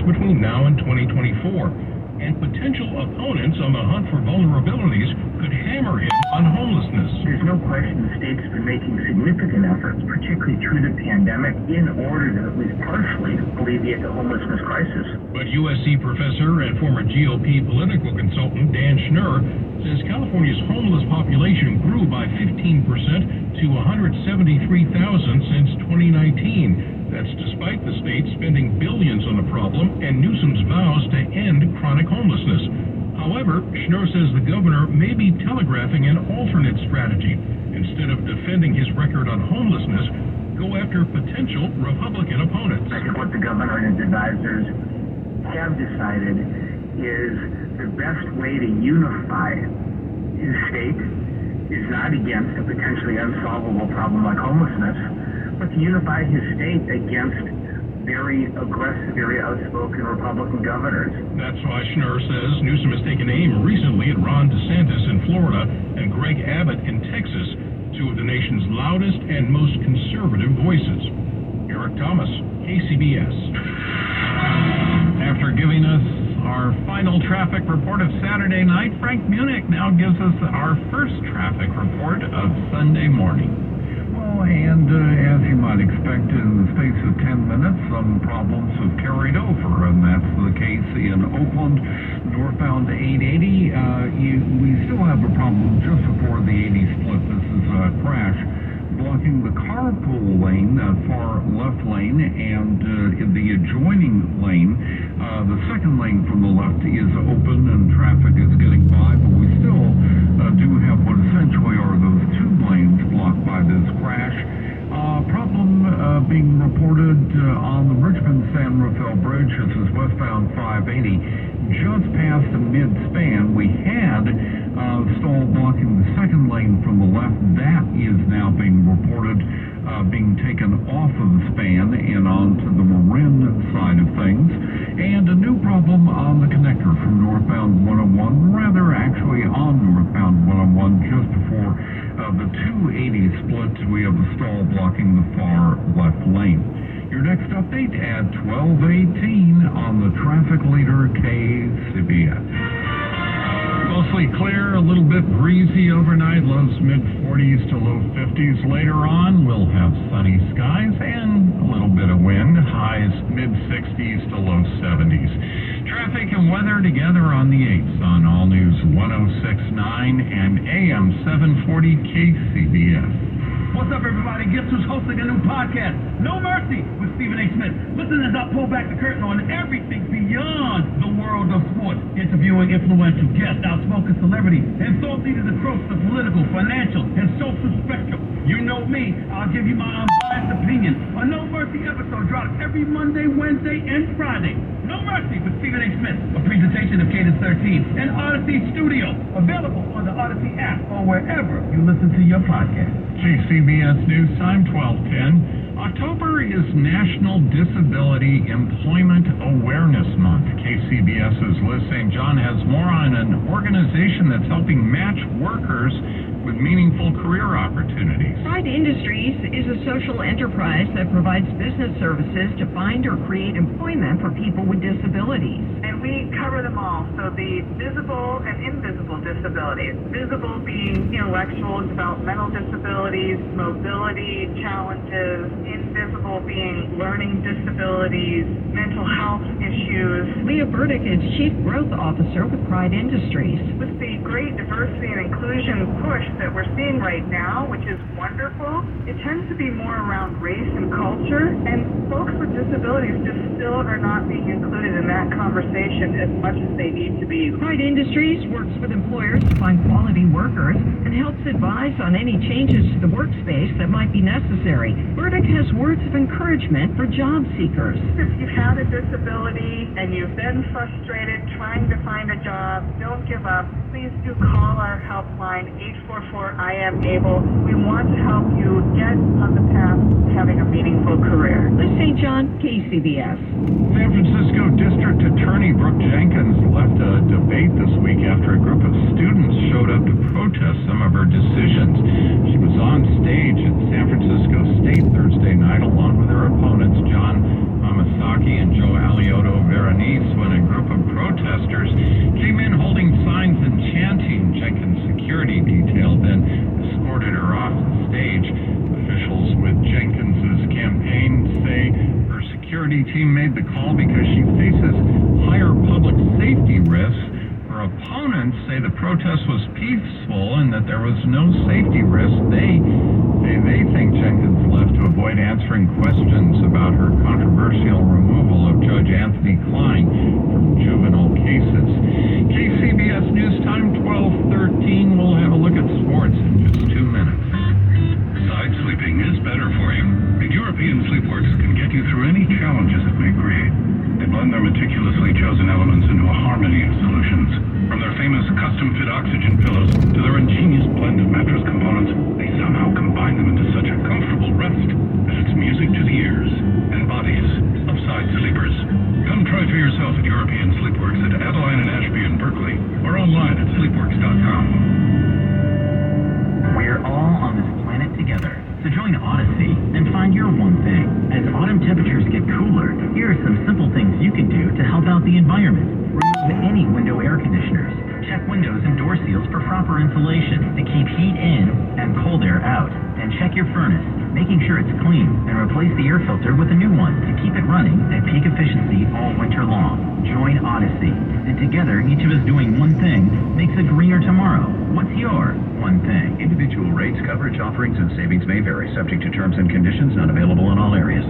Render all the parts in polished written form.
between now and 2024. And potential opponents on the hunt for vulnerabilities could hammer him on homelessness. There's no question the state's been making significant efforts, particularly through the pandemic, in order to at least partially alleviate the homelessness crisis. But USC professor and former GOP political consultant Dan Schnurr says California's homeless population grew by 15% to 173,000 since 2019. That's despite the state spending billions on the problem and Newsom's vows to end chronic homelessness. However, Schnurr says the governor may be telegraphing an alternate strategy. Instead of defending his record on homelessness, go after potential Republican opponents. I think what the governor and his advisors have decided is the best way to unify his state is not against a potentially unsolvable problem like homelessness, but to unify his state against very aggressive, very outspoken Republican governors. That's why Schnurr says Newsom has taken aim recently at Ron DeSantis in Florida and Greg Abbott in Texas, two of the nation's loudest and most conservative voices. Eric Thomas, KCBS. After giving us our final traffic report of Saturday night, Frank Munich now gives us our first traffic report of Sunday morning. And as you might expect, in the space of 10 minutes, some problems have carried over, and that's the case in Oakland, northbound 880. We still have a problem just before the 80 split. This is a crash blocking the carpool lane, that far left lane, and in the adjoining lane, the second lane from the left is open and traffic is getting by, but we still do have what essentially are those two lanes blocked by this crash. Problem being reported on the Richmond-San Rafael Bridge. This is westbound 580. Just past the mid-span, we had stall blocking the second lane from the left. That is now being reported being taken off of the span and onto the Marin side of things. And a new problem on the connector from northbound 101, rather actually on northbound 101 just before the 280 split. We have a stall blocking the far left lane. Your next update at 12:18 on the traffic leader KCBS. Mostly clear, a little bit breezy overnight, lows mid-40s to low 50s. Later on, we'll have sunny skies and a little bit of wind, highs mid-60s to low 70s. Traffic and weather together on the 8s on All News 106.9 and AM 740 KCBS. What's up, everybody? Guess who's hosting a new podcast? No Mercy with Stephen A. Smith. Listen as I pull back the curtain on everything beyond the world of sports, interviewing influential guests, outspoken celebrities, and thought leaders across the political, financial, and social spectrum. You know me. I'll give you my unbiased opinion. A No Mercy episode drops every Monday, Wednesday, and Friday. No Mercy with Stephen A. Smith, a presentation of Cadence 13 and Odyssey Studio, available on the Odyssey app or wherever you listen to your podcast. KCBS News Time 12:10. October is National Disability Employment Awareness Month. KCBS's Liz St. John has more on an organization that's helping match workers with meaningful career opportunities. Pride Industries is a social enterprise that provides business services to find or create employment for people with disabilities. And we cover them all, so the visible and invisible disabilities. Visible being intellectual and developmental disabilities, mobility challenges, invisible being learning disabilities, mental health issues. Leah Burdick is Chief Growth Officer with Pride Industries. With the great diversity and inclusion push that we're seeing right now, which is wonderful, it tends to be more around race and culture, and folks with disabilities just still are not being included in that conversation as much as they need to be. Pride Industries works with employers to find quality workers and helps advise on any changes to the workspace that might be necessary. Burdick has words of encouragement for job seekers. If you've had a disability and you've been frustrated trying to find a job, don't give up. Please do call our helpline, 844-I-AM-ABLE. We want to help you get on the path to having a meaningful career. Liz St. John, KCBS. San Francisco District Attorney Brooke Jenkins left a debate this week after a group of students showed up to protest some of her decisions. She was on stage at San Francisco State Thursday night along with her opponents, John Hamasaki and Joe Alioto Veronese. protesters came in holding signs and chanting. Jenkins' security detail then escorted her off the stage. Officials with Jenkins' campaign say her security team made the call because she faces higher public safety risks. Her opponents say the protest was peaceful and that there was no safety risk. They think Jenkins left to avoid answering questions about her controversial removal of Judge Anthony Klein from juvenile cases. KCBS News Time 12:13. We'll have a look at sports in just 2 minutes. Side sleeping is better for you. European Sleepworks can get you through any challenges it may create. They blend their meticulously chosen elements into a harmony of solutions. From their famous custom-fit oxygen pillows to their ingenious blend of mattress components, they somehow combine them into such a comfortable rest that it's music to the ears and bodies of side sleepers. Come try for yourself at European Sleepworks at Adeline and Ashby in Berkeley or online at sleepworks.com. We're all on this planet together. So join Odyssey and find your one thing. As autumn temperatures get cooler, here are some simple things you can do to help out the environment. Remove any window air conditioners. Check windows and door seals for proper insulation to keep heat in and cold air out. And check your furnace, making sure it's clean, and replace the air filter with a new one to keep it running at peak efficiency all winter long. Join Odyssey, and together, each of us doing one thing makes a greener tomorrow. What's your one thing? Individual rates, coverage, offerings, and savings may vary, subject to terms and conditions, not available in all areas.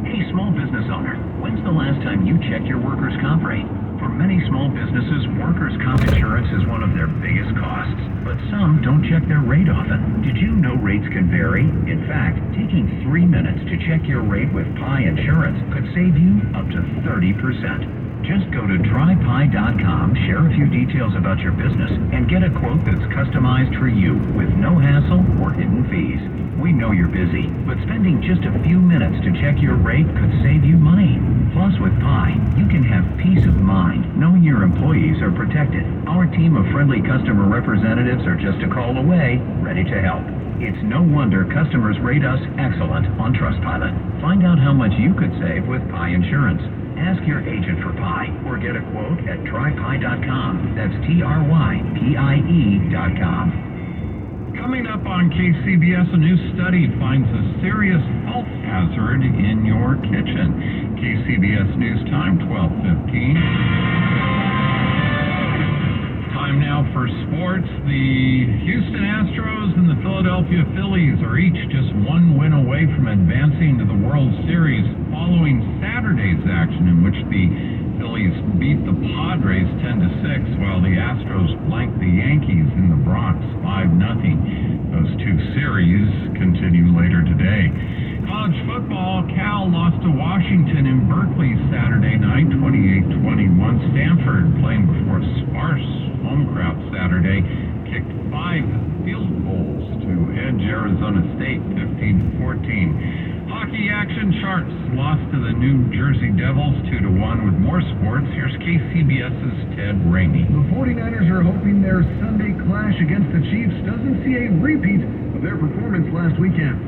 Hey, small business owner, when's the last time you checked your workers' comp rate? For many small businesses, workers' comp insurance is one of their biggest costs, but some don't check their rate often. Did you know rates can vary? In fact, taking 3 minutes to check your rate with Pi Insurance could save you up to 30%. Just go to trypi.com, share a few details about your business, and get a quote that's customized for you with no hassle or hidden fees. We know you're busy, but spending just a few minutes to check your rate could save you money. Plus, with Pi, you can have peace of mind knowing your employees are protected. Our team of friendly customer representatives are just a call away, ready to help. It's no wonder customers rate us excellent on Trustpilot. Find out how much you could save with Pi Insurance. Ask your agent for Pi or get a quote at trypi.com. That's trypie.com. Coming up on KCBS, a new study finds a serious health hazard in your kitchen. KCBS News Time 12:15. Time now for sports. The Houston Astros and the Philadelphia Phillies are each just one win away from advancing to the World Series following Saturday's action in which the Phillies beat the Padres 10-6 while the Astros blanked the Yankees in the Bronx 5-0. Those two series continue later today. College football, Cal lost to Washington in Berkeley Saturday night, 28-21. Stanford, playing before a sparse home crowd Saturday, kicked 5 field goals to edge Arizona State 15-14. Hockey action, Sharks lost to the New Jersey Devils 2-1. With more sports, here's KCBS's Ted Ramey. The 49ers are hoping their Sunday clash against the Chiefs doesn't see a repeat of their performance last weekend.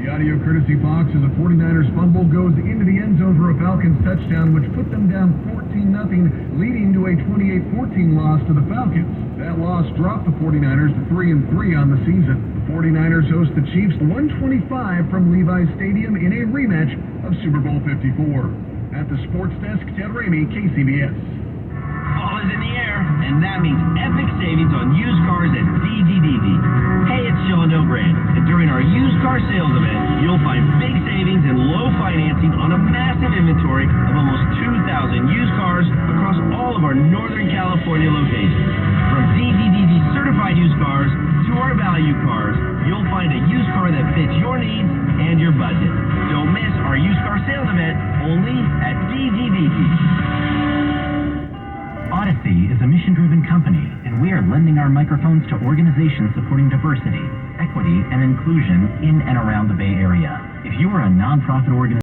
The audio courtesy Fox as the 49ers fumble goes into the end zone for a Falcons touchdown, which put them down 14-0, leading to a 28-14 loss to the Falcons. That loss dropped the 49ers to 3-3 on the season. The 49ers host the Chiefs 125 from Levi's Stadium in a rematch of Super Bowl 54. At the sports desk, Ted Ramey, KCBS. Fall is in the air, and that means epic savings on used cars at DGDV. Hey, it's Sean O'Brien, and during our used car sales event, you'll find big savings and low financing on a massive inventory of almost 2,000 used cars across all of our Northern California locations. From DGDV certified used cars to our value cars, you'll find a used car that fits your needs and your budget. Don't miss our used car sales event, only at DGDV. Odyssey is a mission-driven company, and we are lending our microphones to organizations supporting diversity, equity, and inclusion in and around the Bay Area. If you are a nonprofit organization,